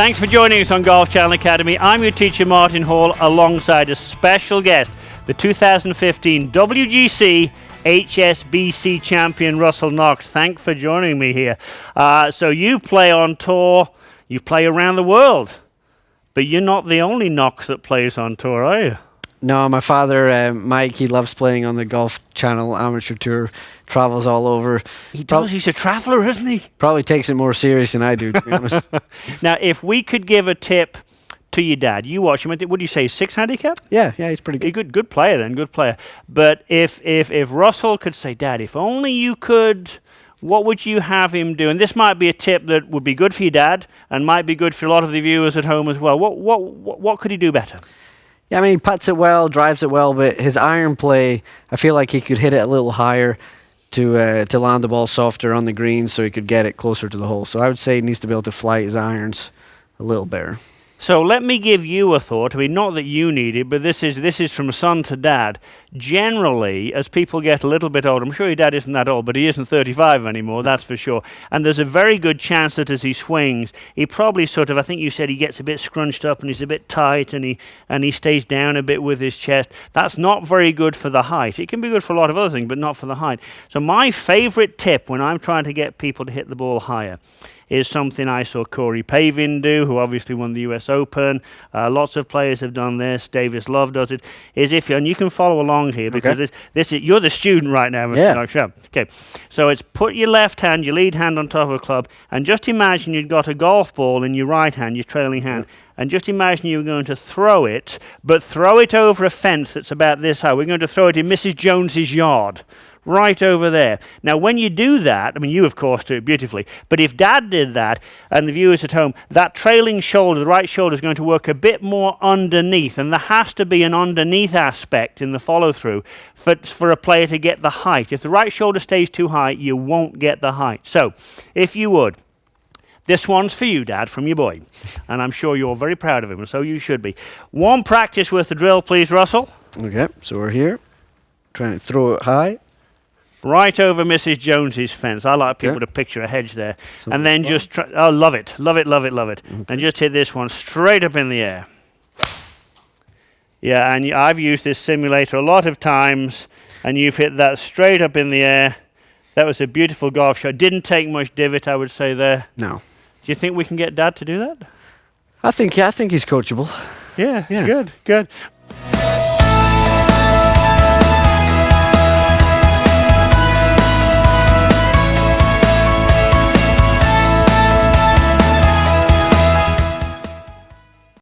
Thanks for joining us on Golf Channel Academy. I'm your teacher, Martin Hall, alongside a special guest, the 2015 WGC HSBC champion, Russel Knox. Thanks for joining me here. So you play on tour, you play around the world, but you're not the only Knox that plays on tour, are you? No, my father, Mike, he loves playing on the Golf Channel Amateur Tour, travels all over. He does, he's a traveller, isn't he? Probably takes it more serious than I do, to be honest. Now, if we could give a tip to your dad, you watch him, what do you say, 6 handicap? Yeah, he's pretty good. Good player then, good player. But if Russel could say, Dad, if only you could, what would you have him do? And this might be a tip that would be good for your dad and might be good for a lot of the viewers at home as well. What could he do better? Yeah, I mean, he putts it well, drives it well, but his iron play, I feel like he could hit it a little higher to land the ball softer on the green so he could get it closer to the hole. So I would say he needs to be able to flight his irons a little better. So let me give you a thought. I mean, not that you need it, but this is from son to dad. Generally, as people get a little bit older, I'm sure your dad isn't that old, but he isn't 35 anymore, that's for sure. And there's a very good chance that as he swings, he probably sort of, I think you said he gets a bit scrunched up and he's a bit tight and he stays down a bit with his chest. That's not very good for the height. It can be good for a lot of other things, but not for the height. So my favorite tip when I'm trying to get people to hit the ball higher is something I saw Corey Pavin do, who obviously won the US Open. Lots of players have done this. Davis Love does it. Is if and you can follow along here because this is you're the student right now, Mr. Knox. Yeah. Okay. So it's put your left hand, your lead hand on top of a club, and just imagine you've got a golf ball in your right hand, your trailing hand. And just imagine you're going to throw it, but throw it over a fence that's about this high. We're going to throw it in Mrs. Jones's yard, right over there. Now, when you do that, I mean, you, of course, do it beautifully, but if Dad did that, and the viewers at home, that trailing shoulder, the right shoulder, is going to work a bit more underneath, and there has to be an underneath aspect in the follow-through for a player to get the height. If the right shoulder stays too high, you won't get the height. So, if you would, this one's for you, Dad, from your boy. And I'm sure you're very proud of him, and so you should be. One practice with the drill, please, Russell. Okay, so we're here, trying to throw it high. Right over Mrs. Jones's fence. I like people to picture a hedge there. Something and then just try, oh, love it. Okay. And just hit this one straight up in the air. Yeah, and I've used this simulator a lot of times, and you've hit that straight up in the air. That was a beautiful golf shot. Didn't take much divot, I would say, there. No. Do you think we can get Dad to do that? I think he's coachable. Yeah. Good.